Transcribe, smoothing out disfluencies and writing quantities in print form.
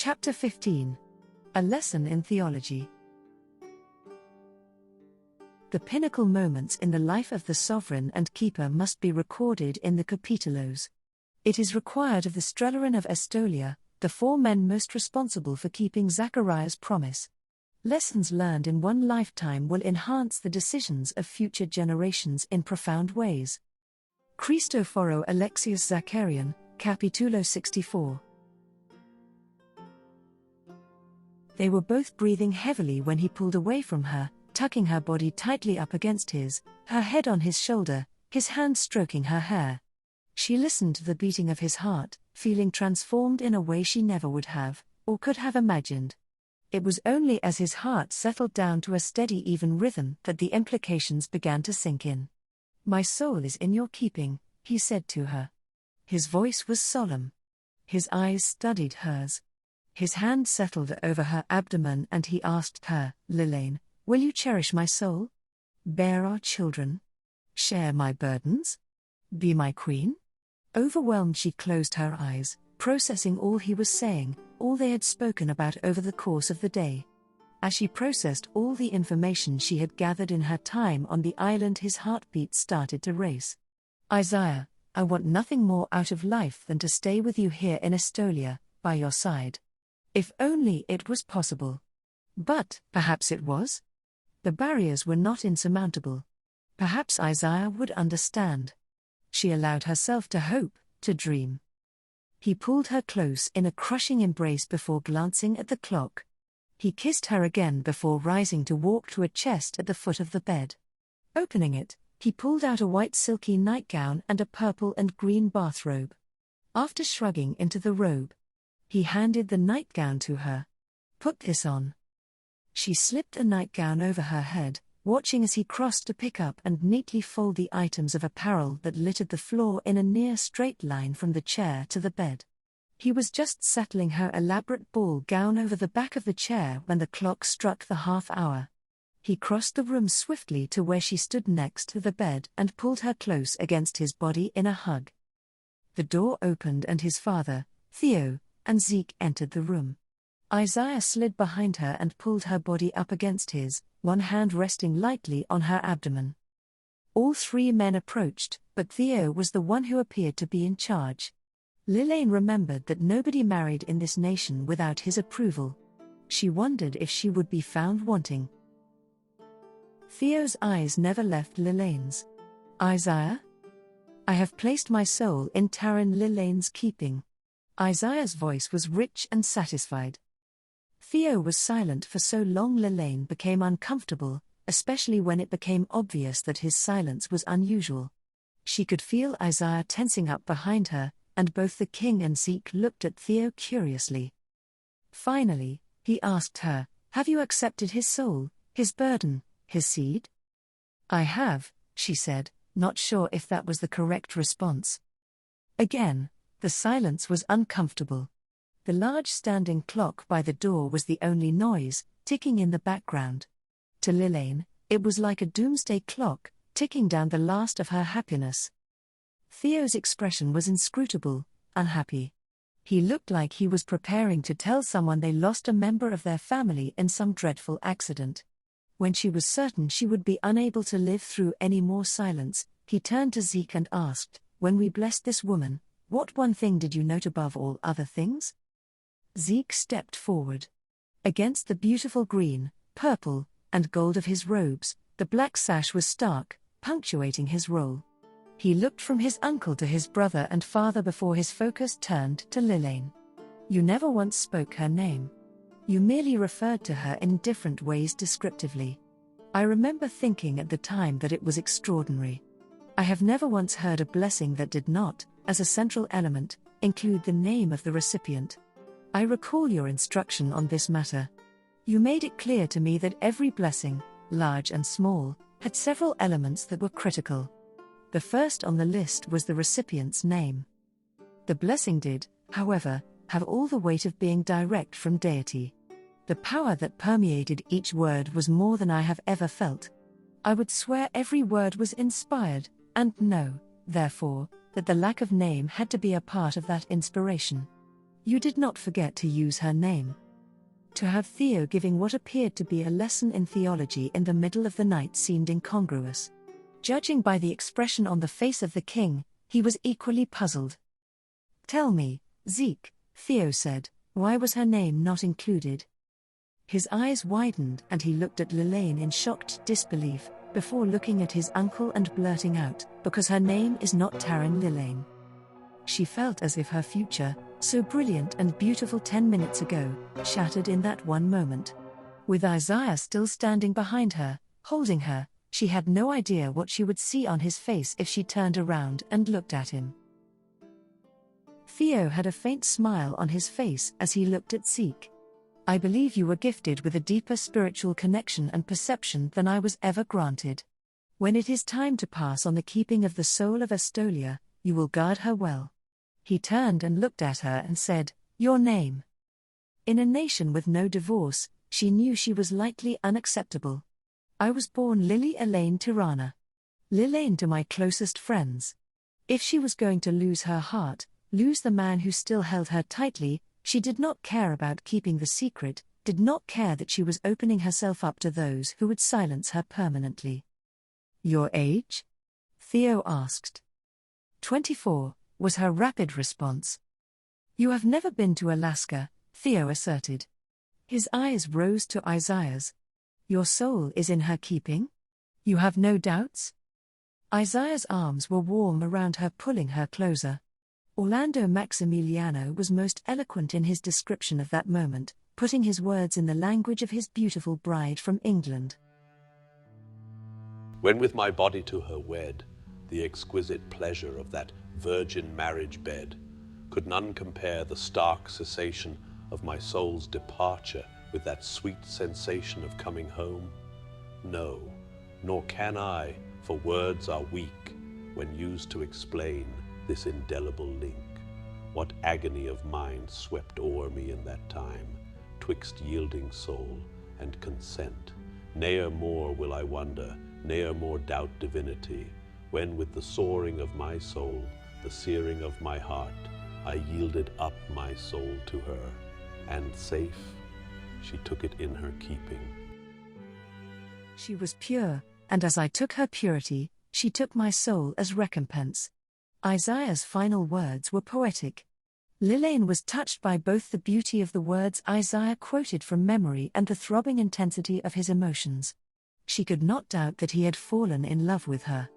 Chapter 15. A Lesson in Theology. The pinnacle moments in the life of the sovereign and keeper must be recorded in the capitulos. It is required of the Strelerin of Estolia, the 4 men most responsible for keeping Zachariah's promise. Lessons learned in one lifetime will enhance the decisions of future generations in profound ways. Christoforo Alexius Zacharian, Capitulo 64. They were both breathing heavily when he pulled away from her, tucking her body tightly up against his, her head on his shoulder, his hand stroking her hair. She listened to the beating of his heart, feeling transformed in a way she never would have, or could have imagined. It was only as his heart settled down to a steady even rhythm that the implications began to sink in. "My soul is in your keeping," he said to her. His voice was solemn. His eyes studied hers. His hand settled over her abdomen and he asked her, "Lilane, will you cherish my soul? Bear our children? Share my burdens? Be my queen?" Overwhelmed, she closed her eyes, processing all he was saying, all they had spoken about over the course of the day. As she processed all the information she had gathered in her time on the island, his heartbeat started to race. "Isaiah, I want nothing more out of life than to stay with you here in Estolia, by your side. If only it was possible. But perhaps it was? The barriers were not insurmountable. Perhaps Isaiah would understand." She allowed herself to hope, to dream. He pulled her close in a crushing embrace before glancing at the clock. He kissed her again before rising to walk to a chest at the foot of the bed. Opening it, he pulled out a white silky nightgown and a purple and green bathrobe. After shrugging into the robe, he handed the nightgown to her. "Put this on." She slipped a nightgown over her head, watching as he crossed to pick up and neatly fold the items of apparel that littered the floor in a near straight line from the chair to the bed. He was just settling her elaborate ball gown over the back of the chair when the clock struck the half-hour. He crossed the room swiftly to where she stood next to the bed and pulled her close against his body in a hug. The door opened and his father, Theo, and Zeke entered the room. Isaiah slid behind her and pulled her body up against his, one hand resting lightly on her abdomen. All 3 men approached, but Theo was the one who appeared to be in charge. Lilane remembered that nobody married in this nation without his approval. She wondered if she would be found wanting. Theo's eyes never left Lilane's. "Isaiah? I have placed my soul in Taryn Lilane's keeping." Isaiah's voice was rich and satisfied. Theo was silent for so long Lilane became uncomfortable, especially when it became obvious that his silence was unusual. She could feel Isaiah tensing up behind her, and both the king and Zeke looked at Theo curiously. Finally, he asked her, "Have you accepted his soul, his burden, his seed?" "I have," she said, not sure if that was the correct response. Again, the silence was uncomfortable. The large standing clock by the door was the only noise, ticking in the background. To Lilane, it was like a doomsday clock, ticking down the last of her happiness. Theo's expression was inscrutable, unhappy. He looked like he was preparing to tell someone they lost a member of their family in some dreadful accident. When she was certain she would be unable to live through any more silence, he turned to Zeke and asked, "When we blessed this woman, what one thing did you note above all other things?" Zeke stepped forward. Against the beautiful green, purple, and gold of his robes, the black sash was stark, punctuating his role. He looked from his uncle to his brother and father before his focus turned to Lilane. "You never once spoke her name. You merely referred to her in different ways descriptively. I remember thinking at the time that it was extraordinary. I have never once heard a blessing that did not, as a central element, include the name of the recipient. I recall your instruction on this matter. You made it clear to me that every blessing, large and small, had several elements that were critical. The first on the list was the recipient's name. The blessing did, however, have all the weight of being direct from deity. The power that permeated each word was more than I have ever felt. I would swear every word was inspired, and know, therefore, that the lack of name had to be a part of that inspiration. You did not forget to use her name. To have Theo giving what appeared to be a lesson in theology in the middle of the night seemed incongruous. Judging by the expression on the face of the king, he was equally puzzled. "Tell me, Zeke," Theo said, "why was her name not included?" His eyes widened and he looked at Lilane in shocked disbelief, before looking at his uncle and blurting out, "Because her name is not Taryn Lilane." She felt as if her future, so brilliant and beautiful 10 minutes ago, shattered in that one moment. With Isaiah still standing behind her, holding her, she had no idea what she would see on his face if she turned around and looked at him. Theo had a faint smile on his face as he looked at Zeke. "I believe you were gifted with a deeper spiritual connection and perception than I was ever granted. When it is time to pass on the keeping of the soul of Estolia, you will guard her well." He turned and looked at her and said, "Your name." In a nation with no divorce, she knew she was lightly unacceptable. "I was born Lily Elaine Tirana. Lilane to my closest friends." If she was going to lose her heart, lose the man who still held her tightly, she did not care about keeping the secret, did not care that she was opening herself up to those who would silence her permanently. "Your age?" Theo asked. 24, was her rapid response. "You have never been to Alaska," Theo asserted. His eyes rose to Isaiah's. "Your soul is in her keeping? You have no doubts?" Isaiah's arms were warm around her, pulling her closer. Orlando Maximiliano was most eloquent in his description of that moment, putting his words in the language of his beautiful bride from England. "When with my body to her wed, the exquisite pleasure of that virgin marriage bed, could none compare the stark cessation of my soul's departure with that sweet sensation of coming home? No, nor can I, for words are weak, when used to explain this indelible link. What agony of mind swept o'er me in that time, twixt yielding soul and consent. Ne'er more will I wonder, ne'er more doubt divinity, when with the soaring of my soul, the searing of my heart, I yielded up my soul to her, and safe, she took it in her keeping." She was pure, and as I took her purity, she took my soul as recompense. Isaiah's final words were poetic. Lilane was touched by both the beauty of the words Isaiah quoted from memory and the throbbing intensity of his emotions. She could not doubt that he had fallen in love with her.